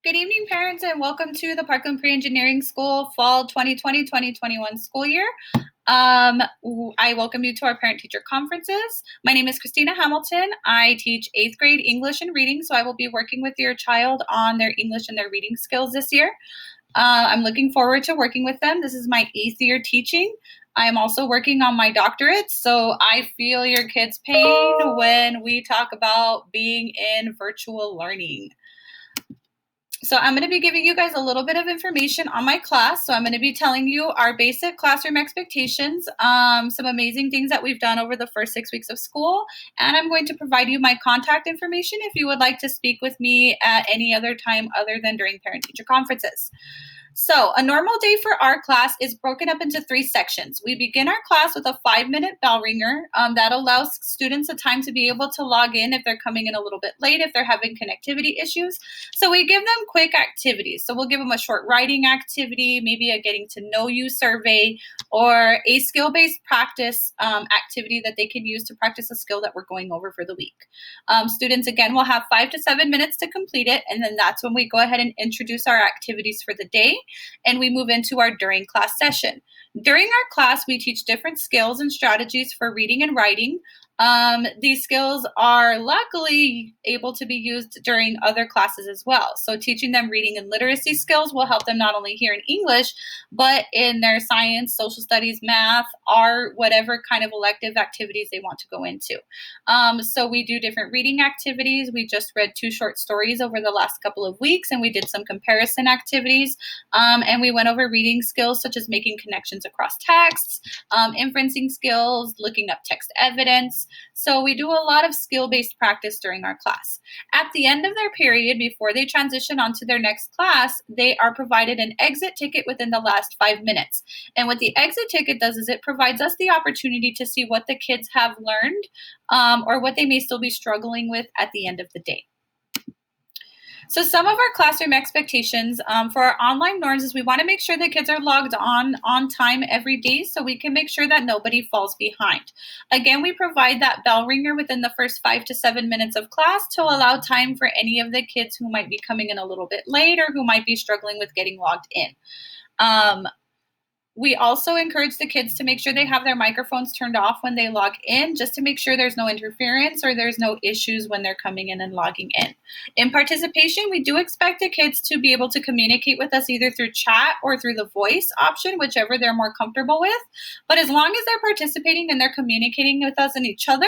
Good evening, parents, and welcome to the Parkland Pre-Engineering School Fall 2020-2021 school year. I welcome you to our parent-teacher conferences. My name is Kristina Hamilton. I teach 8th grade English and reading, so I will be working with your child on their English and their reading skills this year. I'm looking forward to working with them. This is my 8th year teaching. I am also working on my doctorate, so I feel your kids' pain when we talk about being in virtual learning. So I'm going to be giving you guys a little bit of information on my class. So I'm going to be telling you our basic classroom expectations, some amazing things that we've done over the first 6 weeks of school, and I'm going to provide you my contact information if you would like to speak with me at any other time other than during parent-teacher conferences. So a normal day for our class is broken up into 3 sections. We begin our class with a 5-minute bell ringer that allows students a time to be able to log in if they're coming in a little bit late, if they're having connectivity issues. So we give them quick activities. So we'll give them a short writing activity, maybe a getting to know you survey, or a skill-based practice activity that they can use to practice a skill that we're going over for the week. Students, again, will have 5 to 7 minutes to complete it, and then that's when we go ahead and introduce our activities for the day, and we move into our during class session. During our class, we teach different skills and strategies for reading and writing. These skills are luckily able to be used during other classes as well. So teaching them reading and literacy skills will help them not only here in English, but in their science, social studies, math, art, whatever kind of elective activities they want to go into. So we do different reading activities. We just read 2 short stories over the last couple of weeks, and we did some comparison activities. And we went over reading skills such as making connections across texts, inferencing skills, looking up text evidence. So we do a lot of skill-based practice during our class. At the end of their period, before they transition on to their next class, they are provided an exit ticket within the last 5 minutes. And what the exit ticket does is it provides us the opportunity to see what the kids have learned or what they may still be struggling with at the end of the day. So some of our classroom expectations for our online norms is we want to make sure that kids are logged on time every day so we can make sure that nobody falls behind. Again, we provide that bell ringer within the first 5 to 7 minutes of class to allow time for any of the kids who might be coming in a little bit late or who might be struggling with getting logged in. We also encourage the kids to make sure they have their microphones turned off when they log in, just to make sure there's no interference or there's no issues when they're coming in and logging in. In participation, we do expect the kids to be able to communicate with us either through chat or through the voice option, whichever they're more comfortable with. But as long as they're participating and they're communicating with us and each other,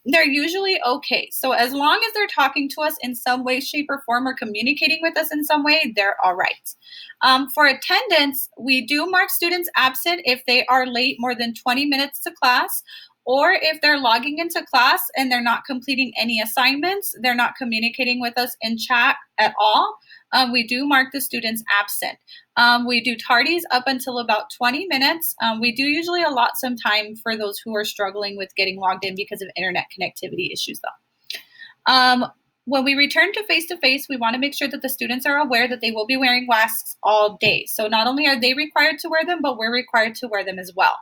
they're usually okay. So as long as they're talking to us in some way, shape, or form, or communicating with us in some way, they're all right. For attendance, we do mark students absent if they are late more than 20 minutes to class, or if they're logging into class and they're not completing any assignments, they're not communicating with us in chat at all. We do mark the students absent. We do tardies up until about 20 minutes. We do usually allot some time for those who are struggling with getting logged in because of internet connectivity issues, though. When we return to face-to-face, we want to make sure that the students are aware that they will be wearing masks all day. So not only are they required to wear them, but we're required to wear them as well.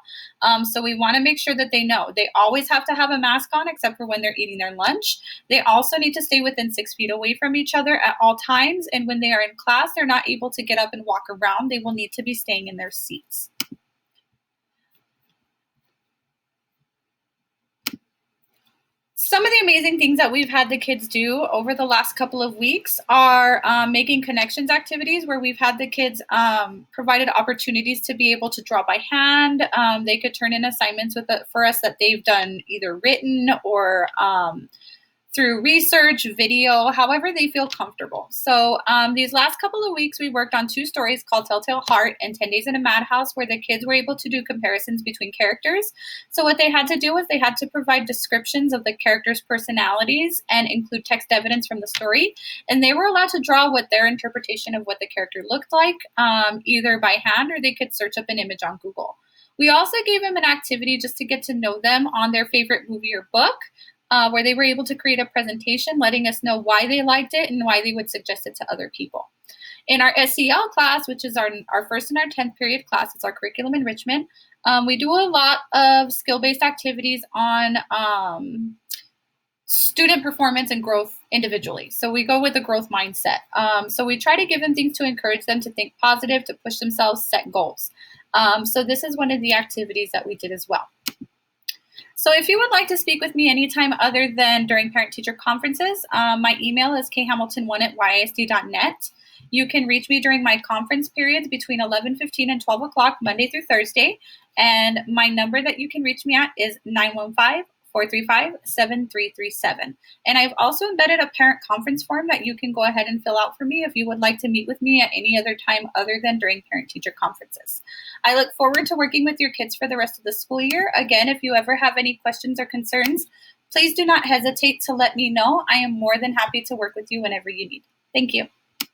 So we want to make sure that they know they always have to have a mask on except for when they're eating their lunch. They also need to stay within 6 feet away from each other at all times. And when they are in class, they're not able to get up and walk around. They will need to be staying in their seats. Some of the amazing things that we've had the kids do over the last couple of weeks are making connections activities where we've had the kids provided opportunities to be able to draw by hand. They could turn in assignments for us that they've done either written or through research, video, however they feel comfortable. So these last couple of weeks, we worked on 2 stories called Telltale Heart and 10 Days in a Madhouse, where the kids were able to do comparisons between characters. So what they had to do was they had to provide descriptions of the characters' personalities and include text evidence from the story. And they were allowed to draw what their interpretation of what the character looked like, either by hand or they could search up an image on Google. We also gave them an activity just to get to know them on their favorite movie or book. Where they were able to create a presentation letting us know why they liked it and why they would suggest it to other people. In our SEL class, which is our first and our 10th period class, it's our curriculum enrichment, we do a lot of skill-based activities on student performance and growth individually. So we go with a growth mindset. So we try to give them things to encourage them to think positive, to push themselves, set goals. So this is one of the activities that we did as well. So if you would like to speak with me anytime other than during parent-teacher conferences, my email is khamilton1@ysd.net. You can reach me during my conference periods between 11:15 and 12 o'clock, Monday through Thursday. And my number that you can reach me at is 915-435-7337. And I've also embedded a parent conference form that you can go ahead and fill out for me if you would like to meet with me at any other time other than during parent-teacher conferences. I look forward to working with your kids for the rest of the school year. Again, if you ever have any questions or concerns, please do not hesitate to let me know. I am more than happy to work with you whenever you need. Thank you.